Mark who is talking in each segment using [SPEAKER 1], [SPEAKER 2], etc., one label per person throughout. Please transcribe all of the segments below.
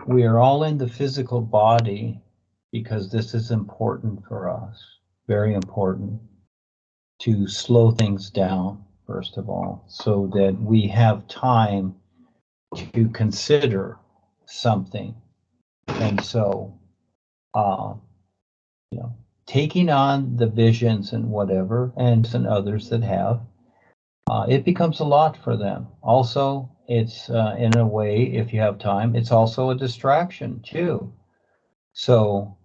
[SPEAKER 1] we are all in the physical body because this is important for us, very important, to slow things down, first of all, so that we have time to consider something. And so, you know, taking on the visions and whatever, and others that have, it becomes a lot for them. Also, it's in a way, if you have time, it's also a distraction too. So,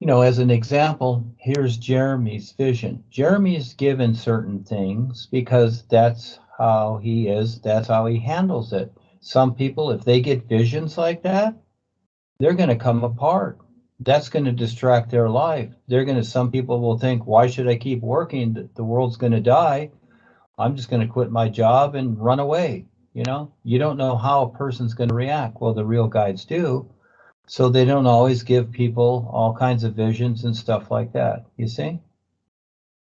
[SPEAKER 1] you know, as an example, here's Jeremy's vision. Jeremy's given certain things because that's how he is, that's how he handles it. Some people, if they get visions like that, they're going to come apart. That's going to distract their life. Some people will think, why should I keep working? The world's going to die. I'm just going to quit my job and run away. You know, you don't know how a person's going to react. Well, the real guides do. So they don't always give people all kinds of visions and stuff like that, you see?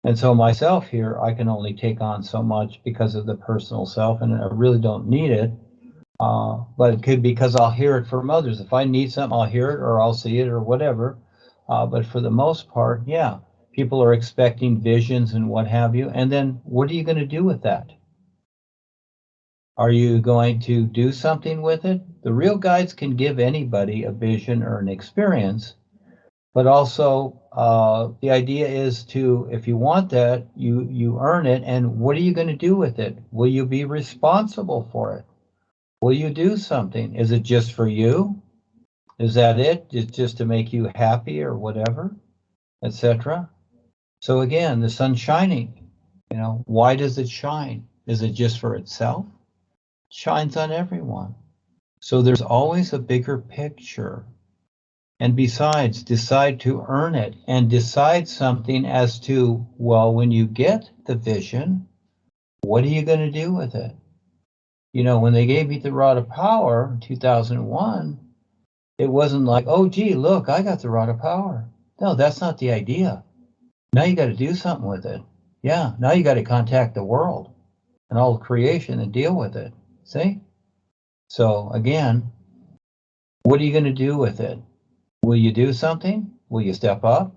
[SPEAKER 1] And so myself here, I can only take on so much because of the personal self, and I really don't need it. But it could be because I'll hear it from others. If I need something, I'll hear it or I'll see it or whatever. But for the most part, yeah, people are expecting visions and what have you. And then what are you going to do with that? Are you going to do something with it? The real guides can give anybody a vision or an experience, but also the idea is to, if you want that, you earn it. And what are you going to do with it? Will you be responsible for it? Will you do something? Is it just for you? Is that it? It's just to make you happy or whatever, etc. So again, the sun's shining. You know, why does it shine? Is it just for itself? It shines on everyone. So there's always a bigger picture. And besides, decide to earn it and decide something as to, well, when you get the vision, what are you going to do with it? You know, when they gave me the Rod of Power in 2001, it wasn't like, oh, gee, look, I got the Rod of Power. No, that's not the idea. Now you got to do something with it. Yeah, now you got to contact the world and all of creation and deal with it. See? So again, what are you going to do with it? Will you do something? Will you step up?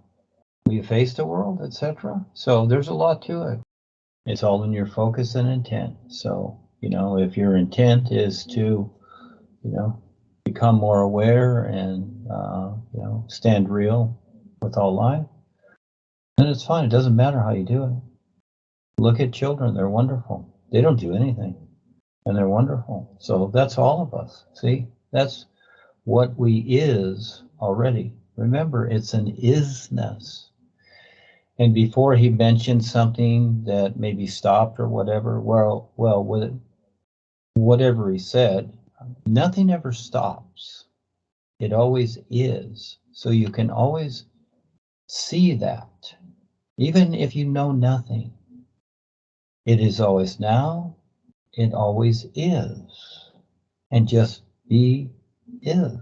[SPEAKER 1] Will you face the world, etc.? So there's a lot to it. It's all in your focus and intent. So, you know, if your intent is to, you know, become more aware and, you know, stand real with all life, then it's fine. It doesn't matter how you do it. Look at children. They're wonderful. They don't do anything, and they're wonderful. So that's all of us. See, that's what we is already. Remember, it's an isness. And before he mentioned something that maybe stopped or whatever, well, whatever he said, nothing ever stops. It always is. So you can always see that, even if you know nothing. It is always now. It always is. And just be is.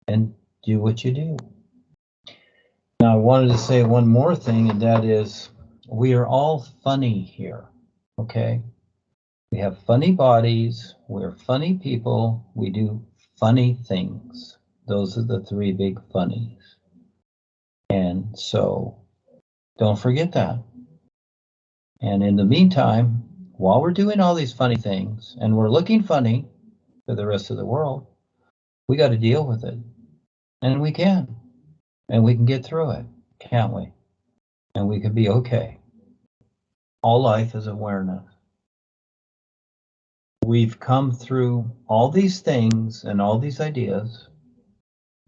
[SPEAKER 1] And do what you do. Now, I wanted to say one more thing, and that is, we are all funny here, okay? We have funny bodies, we're funny people, we do funny things. Those are the three big funnies. And so, don't forget that. And in the meantime, while we're doing all these funny things, and we're looking funny to the rest of the world, we got to deal with it. And we can. And we can get through it, can't we? And we can be okay. All life is awareness. We've come through all these things and all these ideas,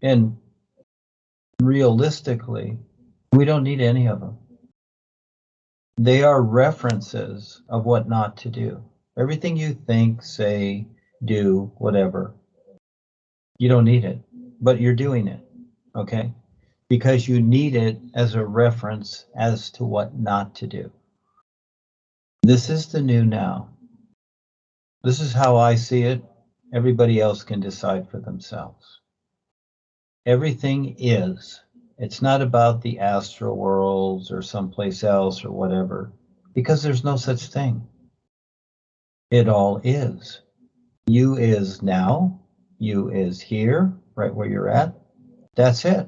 [SPEAKER 1] and realistically, we don't need any of them. They are references of what not to do. Everything you think, say, do, whatever, you don't need it, but you're doing it, okay? Because you need it as a reference as to what not to do. This is the new now. This is how I see it. Everybody else can decide for themselves. Everything is. It's not about the astral worlds or someplace else or whatever, because there's no such thing. It all is. You is now. You is here, right where you're at. That's it.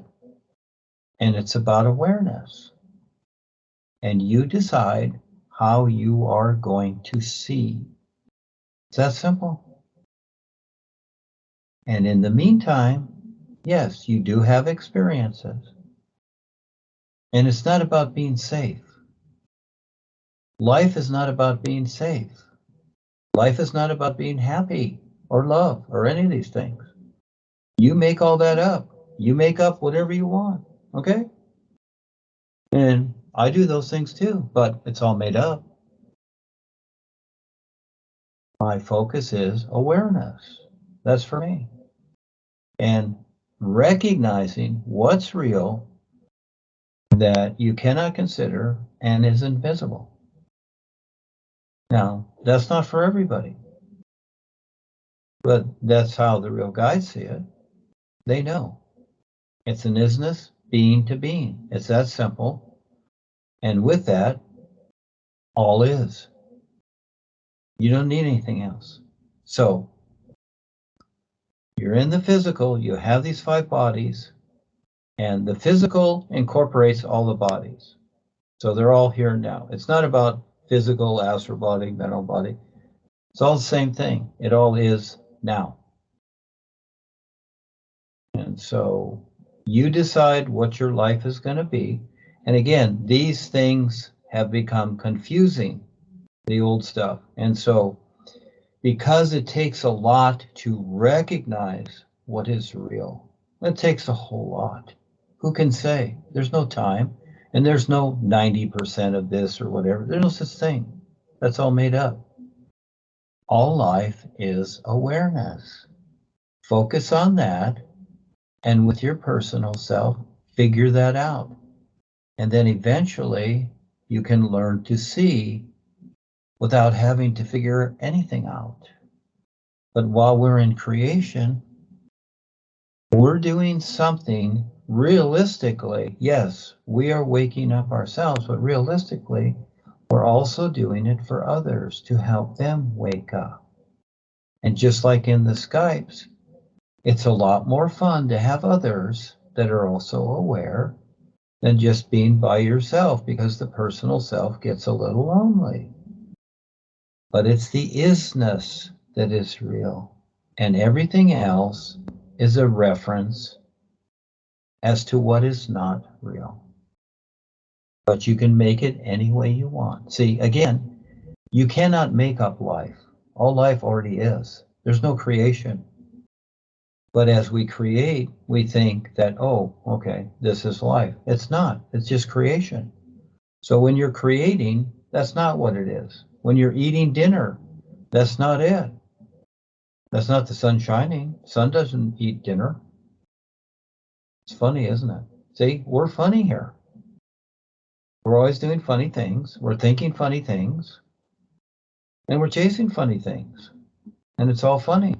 [SPEAKER 1] And it's about awareness. And you decide how you are going to see. It's that simple. And in the meantime, yes, you do have experiences. And it's not about being safe. Life is not about being safe. Life is not about being happy or love or any of these things. You make all that up. You make up whatever you want, okay? And I do those things too, but it's all made up. My focus is awareness. That's for me. And recognizing what's real that you cannot consider and is invisible. Now, that's not for everybody, but that's how the real guides see it. They know. It's an isness, being to being. It's that simple. And with that, all is. You don't need anything else. So, you're in the physical, you have these 5 bodies, and the physical incorporates all the bodies. So they're all here now. It's not about physical, astral body, mental body. It's all the same thing. It all is now. And so you decide what your life is going to be. And again, these things have become confusing, the old stuff. And so because it takes a lot to recognize what is real, it takes a whole lot. Who can say? There's no time, and there's no 90% of this or whatever. There's no such thing. That's all made up. All life is awareness. Focus on that, and with your personal self, figure that out. And then eventually, you can learn to see without having to figure anything out. But while we're in creation, we're doing something realistically. Yes, we are waking up ourselves, but realistically, we're also doing it for others to help them wake up. And just like in the Skypes, it's a lot more fun to have others that are also aware than just being by yourself, because the personal self gets a little lonely. But it's the isness that is real, and everything else is a reference as to what is not real. But you can make it any way you want. See, again, you cannot make up life. All life already is. There's no creation. But as we create, we think that, oh, okay, this is life. It's not. It's just creation. So when you're creating, that's not what it is. When you're eating dinner, that's not it. That's not the sun shining. Sun doesn't eat dinner. It's funny, isn't it? See, we're funny here. We're always doing funny things. We're thinking funny things. And we're chasing funny things. And it's all funny.